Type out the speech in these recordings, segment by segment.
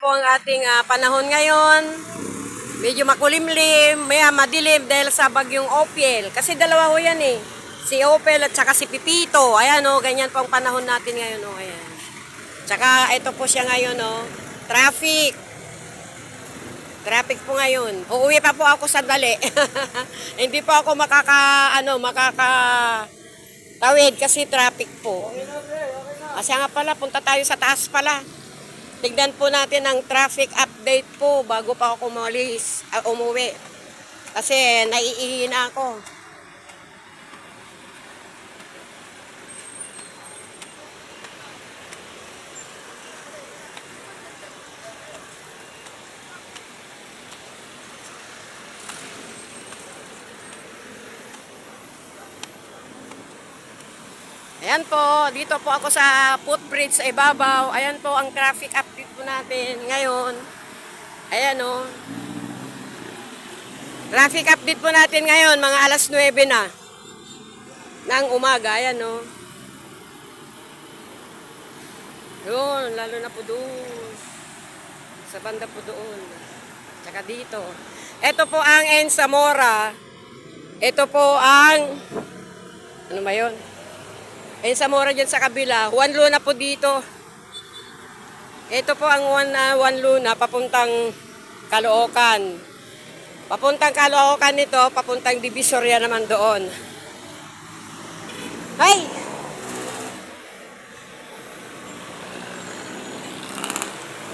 po ang ating panahon ngayon. Medyo makulimlim, may madilim dahil sa bagyong Opiel. Kasi dalawa ho yan eh. Si Opiel at saka si Pipito. Ayan o, ganyan po ang panahon natin ngayon o. Ayan. Tsaka ito po siya ngayon o. Traffic. Traffic po ngayon. Uuwi pa po ako sandali. Hindi po ako makakatawid kasi traffic po. Kasi nga pala, punta tayo sa taas pala. Tignan po natin ang traffic update po bago pa ako umuwi. Kasi naiihi na ako. Ayan po, dito po ako sa footbridge sa ibabaw. Ayan po ang traffic update po natin ngayon. Ayan o. Traffic update po natin ngayon, mga alas 9 na ng umaga. Ayan o. Doon, lalo na po doon. Sa banda po doon. Tsaka dito. Ito po ang Ensamora. Ito po ang, ano ba yun? Ensamora dyan sa kabila. Juan Luna po dito. Ito po ang Juan Luna papuntang Caloocan. Papuntang Caloocan ito, papuntang Divisoria naman doon. Hay!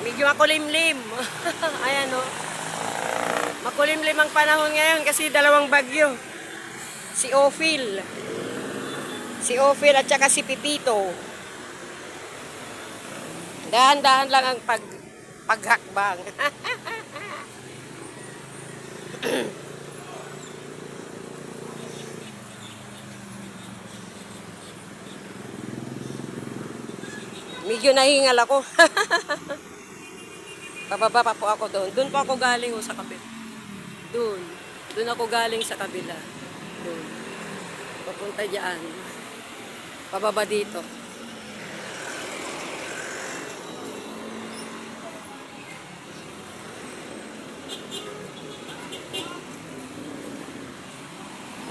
Medyo makulimlim. Ayan o. Makulimlim ang panahon ngayon kasi dalawang bagyo. Si Ophil at saka si Pipito. Dahan-dahan lang ang paghakbang. Medyo nahingal ako. Pababa pa po ako doon. Doon po ako galing sa kabila. Doon ako galing sa kabila. Doon. Papunta dyan. Pababa dito.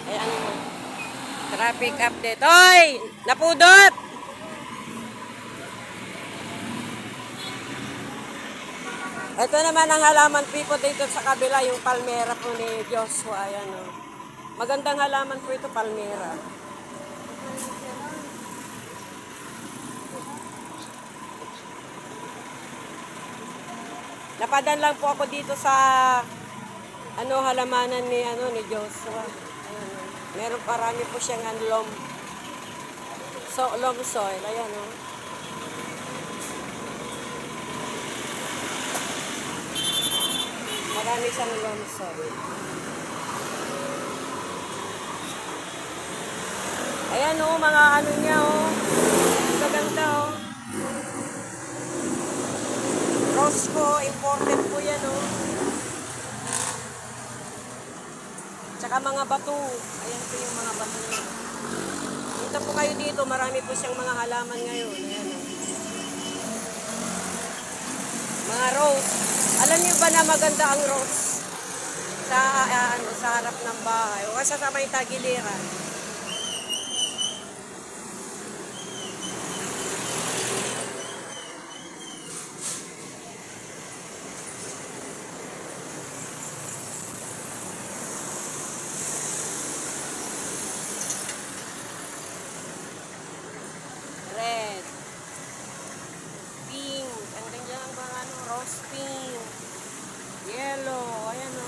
Ayan. Traffic update. Hoy! Napudot! Ito naman ang halaman po dito sa kabila, yung palmera po ni Joshua. Ayan o. Magandang halaman po ito, palmera. Napadan lang po ako dito sa halamanan ni Joshua. Ayan, meron parami po siyang loam soil. Ayan o. Marami siyang loam soil. Ayan o, mga niya o. Maganda o. Rosco, imported po yan o. Tsaka mga bato. Ayan po yung mga bato niya. Dito po kayo dito, marami po siyang mga halaman ngayon. Ayan o. Mga rose. Alam niyo ba na maganda ang rose? Sa harap ng bahay. O kasi sa may tagiliran. Red. Pink. Ang ganda ang mga rose pink. Yellow. Ayan o.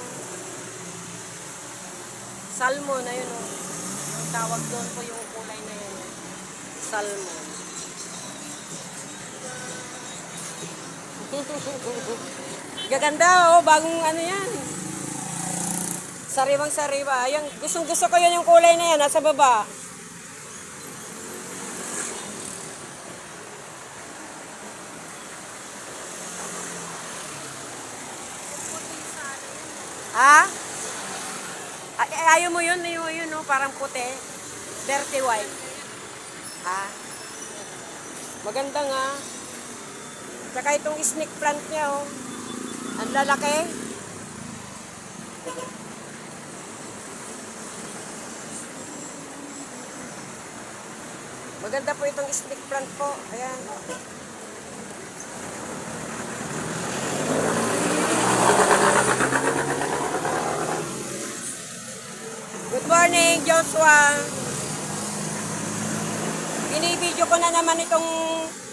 Salmon. Ayun o. Ang tawag doon po yung kulay na yun. Salmon. Gaganda o. Bagong yan. Sariwang sariwa. Ayan. Gustong gusto ko yun yung kulay na yan. Nasa baba. Ha? Ayaw mo yun, no? Parang puti. Dirty white. Ha? Maganda nga. Tsaka itong snake plant niya, oh. Ang lalaki. Maganda po itong snake plant po. Ayan. Good morning, Joshua. Binibidyo ko na naman itong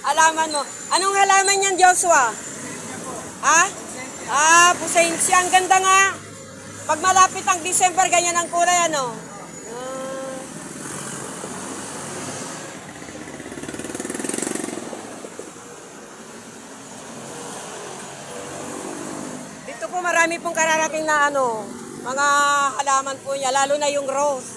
halaman mo. Anong halaman yan, Joshua? Ha? Pusensya. Ang ganda nga. Pag malapit ang December, ganyan ang kulay, ano? Dito po marami pong kararating na ano, mga halaman po niya, lalo na yung rose.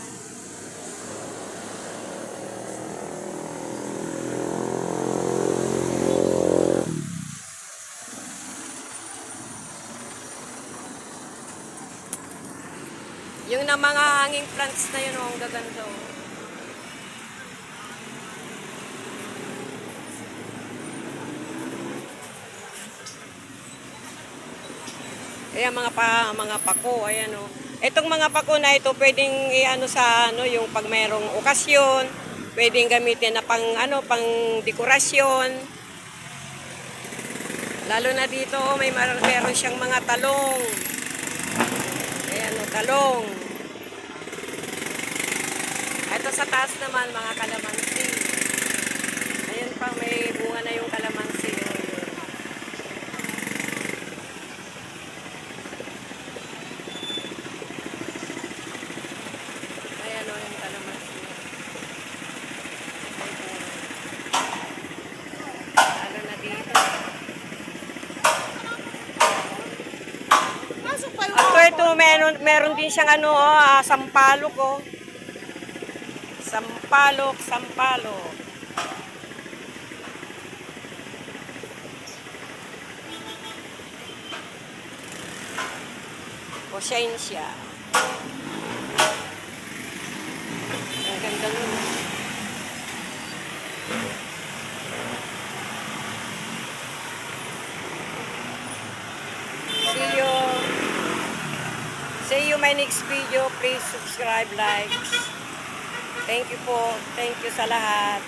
Yung na mga hanging plants na yun, oh, ang gaganda. Oh. Ayan mga pako, ayan oh. Itong mga pako na ito pwedeng iano sa ano yung pag mayroong okasyon, pwedeng gamitin na pang ano, pang dekorasyon. Lalo na dito, oh, meron siyang mga talong. Ayan oh, talong. Ito sa taas naman, mga kalamansi. Ayan pa, may bunga na yung kalamansi. Oh, yun. Ayan oh, yung kalamansi. Lalo na dito. At ito, meron din siyang ano, sampalok oh. Sampalok. Posensya. Ang ganda nun. See you my next video. Please subscribe, like. Thank you po. Thank you sa lahat.